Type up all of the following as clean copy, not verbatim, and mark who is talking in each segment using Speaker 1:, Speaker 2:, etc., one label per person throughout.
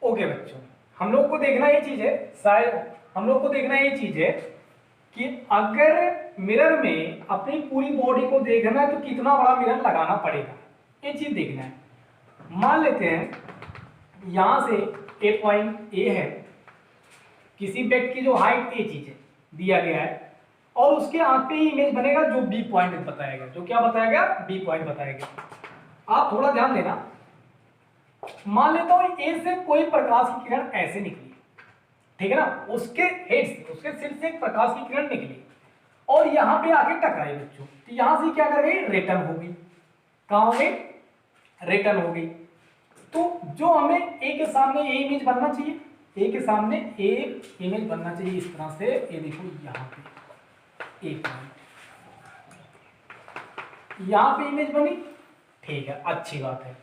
Speaker 1: Okay बच्चों, हम लोग को देखना ये चीज है, शायद हम लोग को देखना ये चीज है कि अगर मिरर में अपनी पूरी बॉडी को देखना है तो कितना बड़ा मिरर लगाना पड़ेगा, ये चीज देखना है। मान लेते हैं यहां से ए पॉइंट ए है, किसी व्यक्ति की जो हाइट ए चीज है दिया गया है, और उसके आंख पे ही इमेज बनेगा जो बी पॉइंट बताएगा, जो क्या बताएगा, बी पॉइंट बताएगा। आप थोड़ा ध्यान देना। मान लेता हूं ए से कोई प्रकाश की किरण ऐसे निकली, ठीक है ना, उसके हेड से, उसके सिर से एक प्रकाश की किरण निकली और यहां पे आके टकराई बच्चों, तो यहां से क्या कर गई, रिटर्न हो गई। कहां हो गई, रिटर्न हो गई। तो जो हमें ए के सामने ए इमेज बनना चाहिए, ए के सामने ए इमेज बनना चाहिए इस तरह से। ये देखो यहां पे ए पॉइंट, यहां पे इमेज बनी, ठीक है, अच्छी बात है।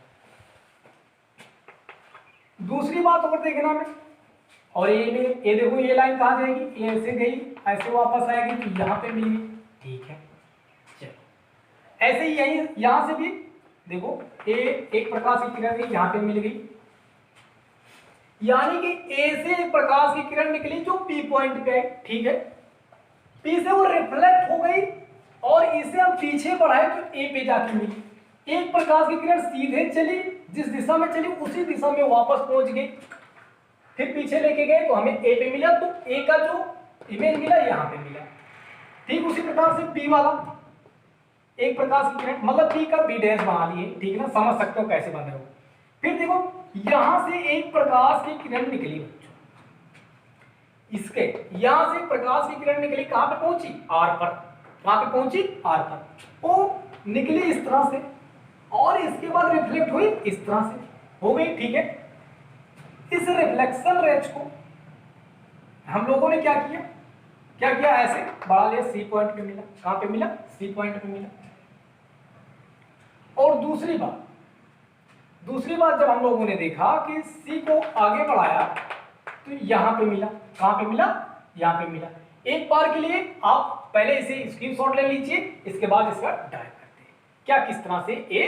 Speaker 1: दूसरी बात और देखना हमें, और ये देखो ये लाइन कहां जाएगी, ये ऐसे गई, ऐसे वापस आएगी तो यहां पे मिली, ठीक है। चलो ऐसे ही यही यहां से भी देखो ए एक प्रकाश की किरण गई, यहां पे मिल गई, यानी कि ए से एक प्रकाश की किरण निकली जो पी पॉइंट पे है, ठीक है। पी से वो रिफ्लेक्ट हो गई और इसे हम पीछे बढ़ाए तो ए पे जाके मिली। एक प्रकाश की किरण सीधे चली, जिस दिशा में चली उसी दिशा में वापस पहुंच गई, फिर पीछे लेके गए तो हमें ए पे मिला, तो ए का जो इमेज मिला यहां पे मिला। ठीक उसी प्रकार से बी वाला एक प्रकाश की किरण, मतलब बी का बी डैश बना लिए, ठीक है ना, समझ सकते हो कैसे बन रहे हो। फिर देखो यहां से एक प्रकाश की किरण निकली बच्चों, इसके यहां से प्रकाश की किरण निकली, कहां पे पहुंची, आर पर। कहां पे पहुंची, आर पर। वो निकली इस तरह से और इसके बाद रिफ्लेक्ट हुई इस तरह से, हो गई, ठीक है। इस रिफ्लेक्शन रेज को हम लोगों ने क्या किया, ऐसे बढ़ा लिया, सी पॉइंट पे मिला। कहां पे मिला, सी पॉइंट पे मिला। और दूसरी बात जब हम लोगों ने देखा कि सी को आगे बढ़ाया तो यहां पे मिला। कहां पे मिला, यहां पे मिला। एक बार के लिए आप पहले इसे स्क्रीनशॉट ले लीजिए, इसके बाद इसका ड्राइव करते हैं क्या किस तरह से ए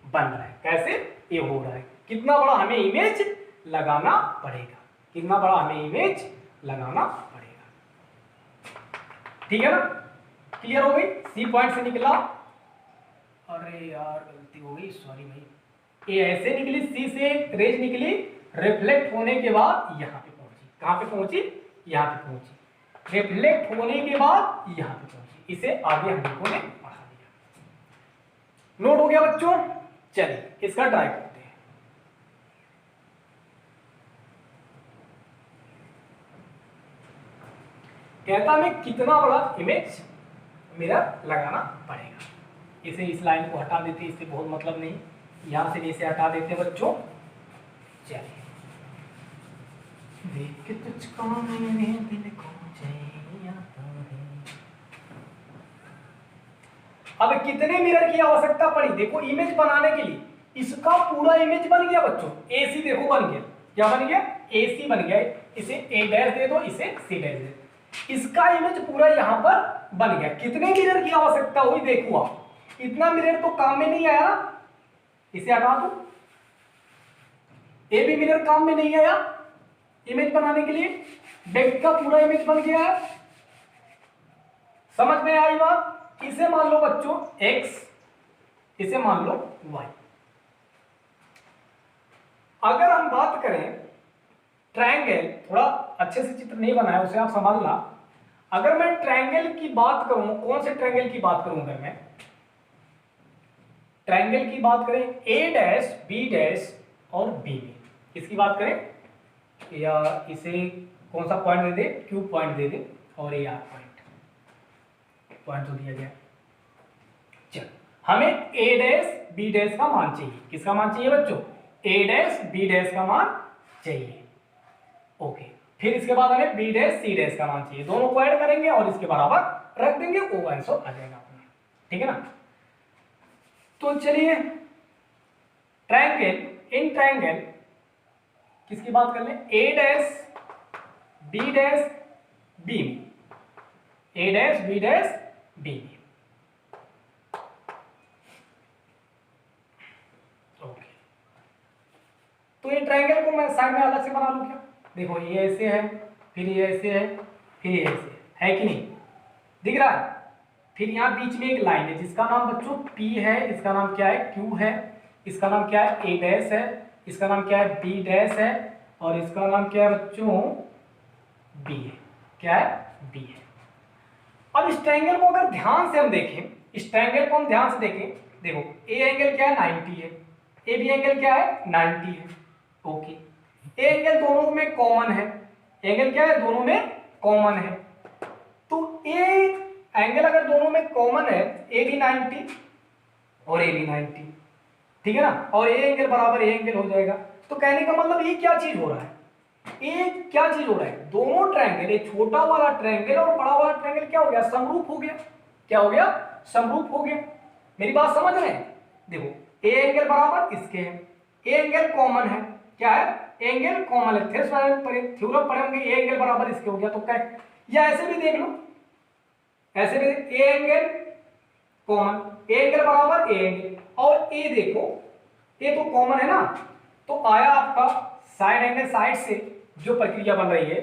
Speaker 1: बन रहा है, कैसे ए हो रहा है, कितना बड़ा हमें इमेज लगाना पड़ेगा, कितना बड़ा हमें इमेज लगाना पड़ेगा, ठीक है ना। क्लियर हो गई, सी पॉइंट से निकला, अरे यार गलती हो गई, सॉरी भाई, ये ऐसे निकली, सी से रेज निकली, रिफ्लेक्ट होने के बाद यहां पे पहुंची। कहां पे पहुंची, यहां पे पहुंची, रिफ्लेक्ट होने के बाद यहां पे पहुंची। इसे आगे हम लोगों ने पढ़ा दिया। नोट हो गया बच्चों, चलिए इसका ट्राई करते हैं। कहता हमें कितना बड़ा इमेज मिरर लगाना पड़ेगा। इसे इस लाइन को हटा देते, इससे बहुत मतलब नहीं, यहां से इसे हटा देते बच्चों। चलिए देख के तुझको मेरे दिल को जैया तो है। अब कितने मिरर की आवश्यकता पड़ी, देखो इमेज बनाने के लिए इसका पूरा इमेज बन गया बच्चों, एसी देखो बन गया, क्या बन गया, एसी बन गया। इसे ए डैश दे दो, इसे सी डैश दे दो, इसका इमेज पूरा यहां पर बन गया। कितने मिरर की आवश्यकता हुई, देखो आप, इतना मिरर तो काम में नहीं आया ना, इसे हटा दो, ए भी मिरर काम में नहीं आया इमेज बनाने के लिए, व्यक्ति का पूरा इमेज बन गया है। समझ में आई बात। इसे मान लो बच्चों x, इसे मान लो y। अगर हम बात करें ट्रायंगल, थोड़ा अच्छे से चित्र नहीं बनाया उसे आप संभालना। अगर मैं ट्रायंगल की बात करूं, कौन से ट्रायंगल की बात करूं, अगर मैं ट्रायंगल की बात करें ए डैश बी डैश और बी में, किसकी बात करें, या इसे कौन सा पॉइंट दे दे, क्यू पॉइंट दे दे, और ए आर पॉइंट तो दिया गया। चलो हमें ए डैश बी डैश का मान चाहिए, किसका मान चाहिए बच्चों, ए डैश बी डैश का मान चाहिए, ओके। फिर इसके बाद हमें बी डैश सी डैश का मान चाहिए, दोनों को ऐड करेंगे और इसके बराबर रख देंगे, वो आंसर आ जाएगा अपना, ठीक है ना। तो चलिए ट्रायंगल, इन ट्रायंगल किसकी बात कर ले, ए डैश बी डैश बी में, ए डैश बी डैश बी में, ओके। तो ये ट्रायंगल को मैं साइड में अलग से बना लूं क्या? देखो ये ऐसे है, फिर ये ऐसे है, फिर ये ऐसे है कि नहीं, दिख रहा है? फिर यहाँ बीच में एक लाइन है जिसका नाम बच्चों P है, इसका नाम क्या है Q है, इसका नाम क्या है A डैश है, इसका नाम क्या है B डैश है, और इसका नाम क्या है बच्चों B है। क्या है? B है। अब इस ट्रायंगल को अगर ध्यान से हम देखें, इस ट्रायंगल को हम ध्यान से देखें, देखो ए एंगल क्या है 90 है, ए बी एंगल क्या है 90 है, ओके। ए एंगल दोनों में कॉमन है, एंगल क्या है दोनों में कॉमन है, तो ए एंगल अगर दोनों में कॉमन है, ए बी 90 और ए बी 90, ठीक है ना, और ए एंगल बराबर ए एंगल हो जाएगा। तो कहने का मतलब ये क्या चीज हो रहा है, ये क्या चीज हो रहा है, दोनों ट्रायंगल, ये छोटा वाला ट्रायंगल और बड़ा वाला ट्रायंगल क्या हो गया, समरूप हो गया। क्या हो गया? समरूप हो गया। मेरी बात समझ रहे हैं? देखो ए एंगल बराबर इसके है, ए एंगल कॉमन है, क्या है एंगल कॉमन है, थ्योरम पढ़े होंगे, ए एंगल बराबर इसके हो गया, तो क्या है? या ऐसे भी देख लो, ऐसे भी A angle common, A angle बराबर ए एंगल, और ए देखो ए तो कॉमन है ना, तो आया आपका साइड एंगल साइड से जो प्रक्रिया बन रही है,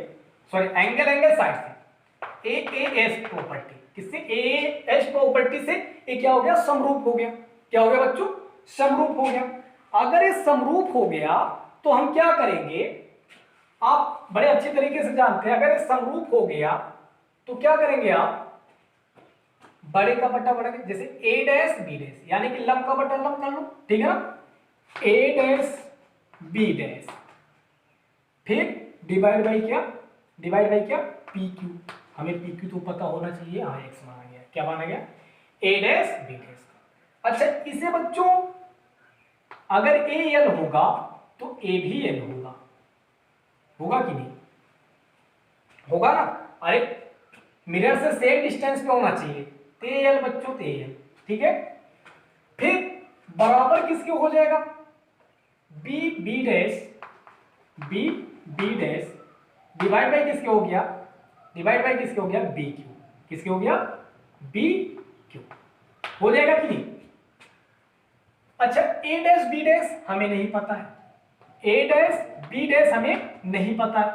Speaker 1: सॉरी एंगल एंगल साइड से ए एस प्रॉपर्टी, किससे ए एस प्रॉपर्टी से ये क्या हो गया, समरूप हो गया। क्या हो गया बच्चों? समरूप हो गया। अगर ये समरूप हो गया तो हम क्या करेंगे, आप बड़े अच्छे तरीके से जानते हैं, अगर ये समरूप हो गया तो क्या करेंगे आप, बड़े का बट्टा बड़ा, जैसे ए डैश बी डैश, यानी कि लंब का बट्टा लंब कर लो, ठीक है ना, ए डैश बी डैश, फिर डिवाइड बाई क्या, डिवाइड बाई क्या, पी क्यू। हमें पी क्यू तो पता होना चाहिए, हाँ एक्स माना गया, क्या माना गया, ए डैश बी डैश। अच्छा इसे बच्चों अगर ए एल होगा तो ए भी एल होगा, होगा कि नहीं, होगा ना, अरे मिरर से सेम डिस्टेंस पे होना चाहिए, ते एल बच्चों ते एल, ठीक है। फिर बराबर किसके हो जाएगा, B B dash, B B dash divide by किसके हो गया, डिवाइड बाई किसके हो गया, बी क्यू, किसके हो गया, बी क्यू, हो जाएगा कि नहीं। अच्छा ए डैश बी डैश हमें नहीं पता है, ए डैश बी डैश हमें नहीं पता है,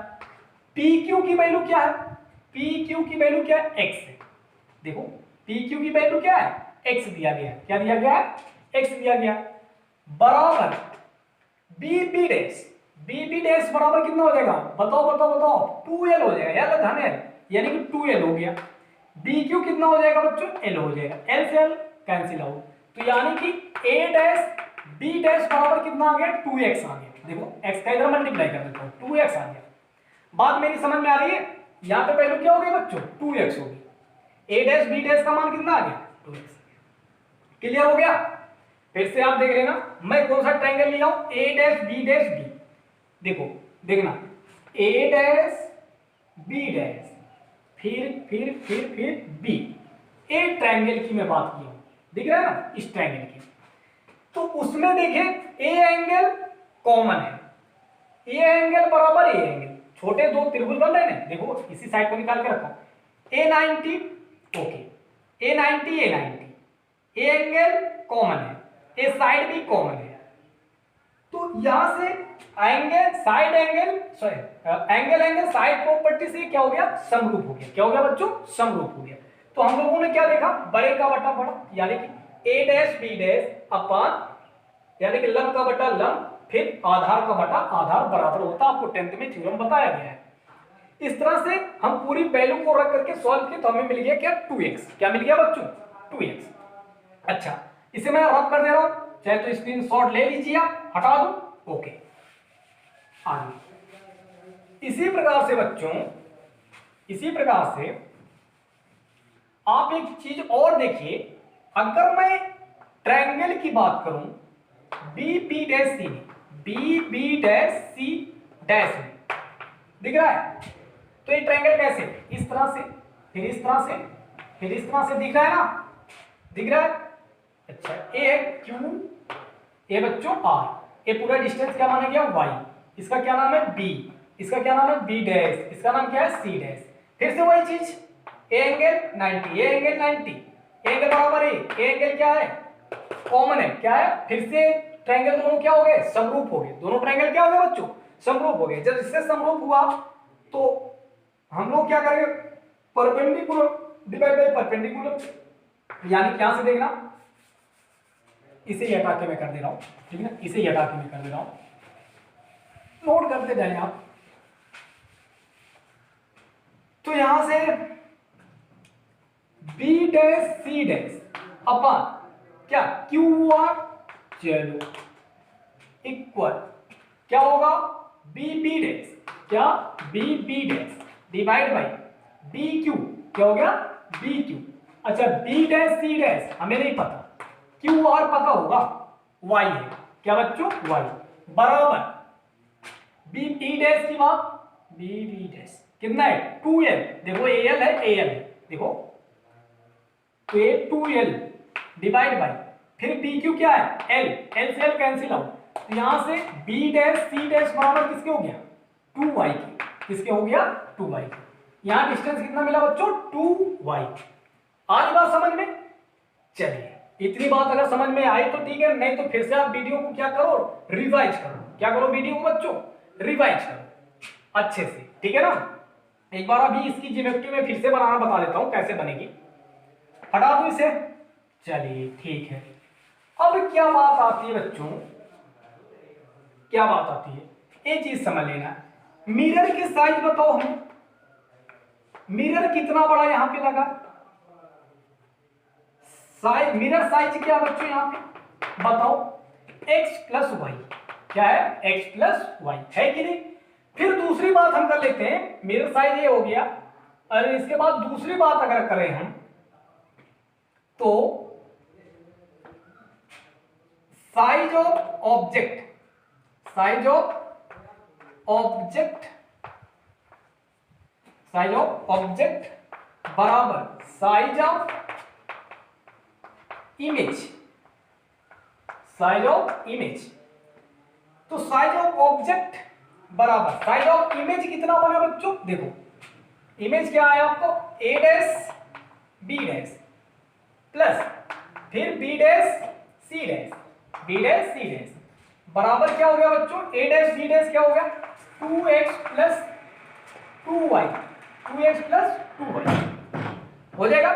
Speaker 1: पी क्यू की वैल्यू क्या है, पी क्यू की वैल्यू क्या है, एक्स है। देखो पी क्यू की वैल्यू क्या है, एक्स दिया गया है, क्या दिया गया है, एक्स दिया गया है, बराबर B B dash, B B dash बराबर कितना हो जाएगा, बताओ बताओ बताओ, 2l हो जाएगा, याद धन एल, यानी कि 2l हो गया। बी क्यू कितना हो जाएगा बच्चों, एल हो जाएगा, एल से एल कैंसिल आउट, तो यानी कि ए डैश बी डैश बराबर कितना आ गया, 2x आ गया। देखो x का इधर मल्टीप्लाई कर देता हूं, 2x आ गया। बात मेरी समझ में आ रही है, यहां पे वैल्यू क्या हो गई बच्चों, 2x हो गई, ए डैश बी डैश का मान कितना आ गया, 2x। क्लियर हो गया? फिर से आप देख लेना, मैं कौन सा ट्रायंगल लिया हूं, ए डैश बी डैश बी, देखो देखना, ए डैश बी डैश, फिर बी, एक ट्रायंगल की मैं बात की हूं, दिख रहा है ना, इस ट्रायंगल की। तो उसमें देखें ए एंगल कॉमन है, ए एंगल बराबर ए एंगल, छोटे दो त्रिभुज बन रहे हैं, देखो इसी साइड को निकाल के रखा, ए 90 okay, A 90 A 90, A angle common है, ए साइड भी कॉमन है, तो यहां से angle side angle, sorry angle side property से क्या हो गया, समरूप हो गया। क्या हो गया बच्चों, समरूप हो गया। तो हम लोगों ने क्या देखा, बड़े का बटा बड़ा, यानी कि ए डैश बी डैश अपान, यानी कि लंब का बटा लंब, फिर आधार का बटा आधार बराबर होता, आपको 10th में थ्योरम बताया गया है। इस तरह से हम पूरी वैल्यू को रख करके सॉल्व किए तो हमें मिल गया क्या, 2x। क्या मिल गया बच्चों, 2x। अच्छा इसे मैं रब कर दे रहा हूं, चाहे तो स्क्रीनशॉट ले लीजिए आप, हटा दो, ओके। आगे इसी प्रकार से बच्चों, इसी प्रकार से आप एक चीज और देखिए, अगर मैं ट्रायंगल की बात करूं B B dash C, B B dash C dash में, दिख रहा है, तो ये ट्रायंगल कैसे, इस तरह से, फिर इस तरह से, फिर इस तरह से, दिख रहा है ना, दिख रहा है। अच्छा ए है क्यू, ए बच्चों आर, ये पूरा डिस्टेंस क्या माना गया, वाई, इसका क्या नाम है बी, इसका क्या नाम है बी डैश, इसका नाम क्या है सी डैश। फिर से वही चीज, A angle 90, A angle 90, A angle बराबर ए एंगल क्या है, कॉमन है, क्या है, फिर से ट्रायंगल दोनों क्या हो गए, समरूप हो गए। दोनों ट्रायंगल क्या हो गए बच्चों, समरूप हो गए। जब इससे समरूप हुआ तो हम लोग क्या करेंगे, परपेंडिकुलर डिवाइड बाय परपेंडिकुलर, यानी क्या से देखना, इसे ही हटा के मैं कर दे रहा हूं, ठीक है ना, इसे ही हटा के मैं कर दे रहा हूं, नोट करते जाएं आप। तो यहां से बी डैश सी डैश अपन क्या क्यू आर, चलो इक्वल क्या होगा, बी बी डैश, क्या B B dash divide by B Q, क्या हो गया बी क्यू। अच्छा बी डैश सी डैश हमें नहीं पता, क्यू आर पता होगा, वाई है, क्या बच्चों वाई, बराबर बी बी डैश की बात, बी बी डैश कितना है 2l, देखो al है, al है, देखो तो ये 2l डिवाइड बाई फिर बी क्यू क्या है l, l से l कैंसिल आउट, तो यहां से बी डैश सी डैश बराबर किसके हो गया 2y के, किसके हो गया 2y के। यहां डिस्टेंस कितना मिला बच्चों 2y। आज बात समझ में, चलिए इतनी बात अगर समझ में आई तो ठीक है, नहीं तो फिर से आप वीडियो को क्या करो, रिवाइज करो। क्या करो वीडियो को बच्चों, रिवाइज करो अच्छे से, ठीक है ना। एक बार अभी इसकी ज्योमेट्री में फिर से बनाना बता देता हूं कैसे बनेगी, हटा दो इसे, चलिए ठीक है। अब क्या बात आती है बच्चों, क्या बात आती है, ये चीज समझ लेना, मिरर की साइज बताओ हमें, मिरर कितना बड़ा यहां पे लगा, साइज मिरर साइज क्या बच्चों यहां पे बताओ, x प्लस वाई, क्या है x प्लस वाई, है कि नहीं। फिर दूसरी बात हम कर लेते हैं, मिरर साइज ये हो गया, और इसके बाद दूसरी बात अगर करें हम तो size of object, size of object, size of object बराबर size of image, size of image. तो साइज ऑफ ऑब्जेक्ट बराबर साइज ऑफ इमेज कितना बना बच्चों, देखो इमेज क्या है आपको a dash b dash plus फिर b dash c dash, b dash c dash बराबर क्या हो गया बच्चों a डैश b डैश क्या हो गया 2x plus 2y, 2x plus 2y हो जाएगा।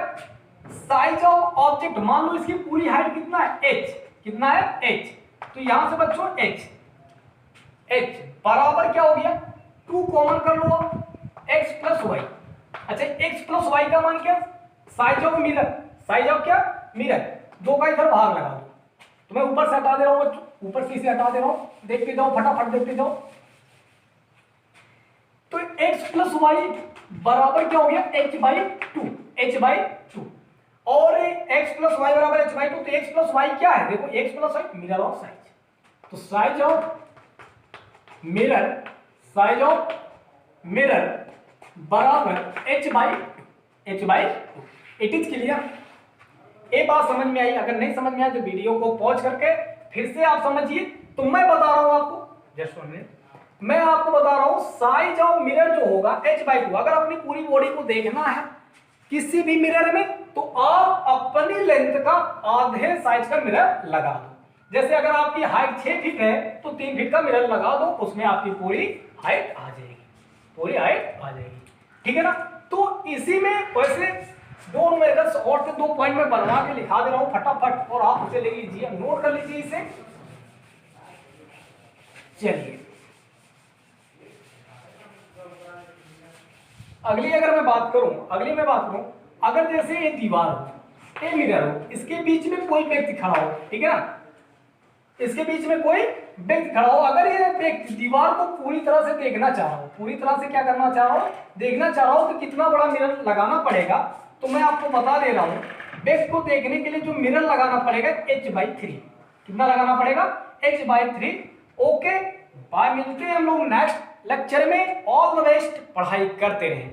Speaker 1: साइज ऑफ ऑब्जेक्ट मान लो इसकी पूरी हाइट कितना है h, कितना है h, तो यहां से बच्चों h बराबर क्या हो गया 2 कॉमन कर लो x प्लस वाई। अच्छा x प्लस वाई का मान क्या, size of mirror, size of क्या मिरर, दो का इधर भाग लगा दो, तो मैं ऊपर से हटा दे रहा हूं बच्चों, ऊपर से इसे हटा दे रहा हूं, देखते जाओ फटाफट देखते जाओ। तो x प्लस वाई बराबर क्या हो गया h बाई 2, h बाई 2, और x प्लस वाई बराबर h बाई 2, तो x प्लस वाई क्या है, देखो x plus Y mirror of size, तो size of mirror, size of mirror बराबर h by 2, it is clear. ये बात समझ में आई, अगर नहीं समझ में आए तो वीडियो को पॉज करके फिर से आप समझिए। तो मैं बता रहा हूं आपको, जस्ट 1 मिनट, मैं आपको बता रहा हूं साइज ऑफ मिरर जो होगा h बाई 2, अगर अपनी पूरी बॉडी को देखना है किसी भी मिरर में तो आप अपनी लेंथ का आधे साइज का मिरर लगा दो। जैसे अगर आपकी हाइट 6 फीट है तो 3 फीट का मिरर लगा दो, उसमें आपकी पूरी हाइट आ जाएगी, पूरी हाइट आ जाएगी, ठीक है ना। तो इसी में वैसे दो न्यूमेरिकल्स और से 2 पॉइंट में बनवा के लिखा दे रहा हूं फटाफट, और आप उसे ले लीजिए, नोट कर लीजिए इसे। चलिए अगली अगर मैं बात करूं, अगर जैसे ये दीवार हो, ये मिरर हो, इसके बीच में कोई व्यक्ति खड़ा हो, ठीक है ना, इसके बीच में कोई व्यक्ति खड़ा हो, अगर ये व्यक्ति दीवार को पूरी तरह से देखना चाह रहा हो, पूरी तरह से क्या करना चाह रहा हो, देखना चाह रहा हो, तो कितना बड़ा मिरर लगाना पड़ेगा, तो मैं आपको बता दे रहा हूं, व्यक्ति को देखने के लिए जो मिरर लगाना पड़ेगा h बाई 3, कितना लगाना पड़ेगा h बाई 3। ओके बाय, मिलते हैं हम लोग नेक्स्ट लेक्चर में, ऑल द बेस्ट, पढ़ाई करते रहें।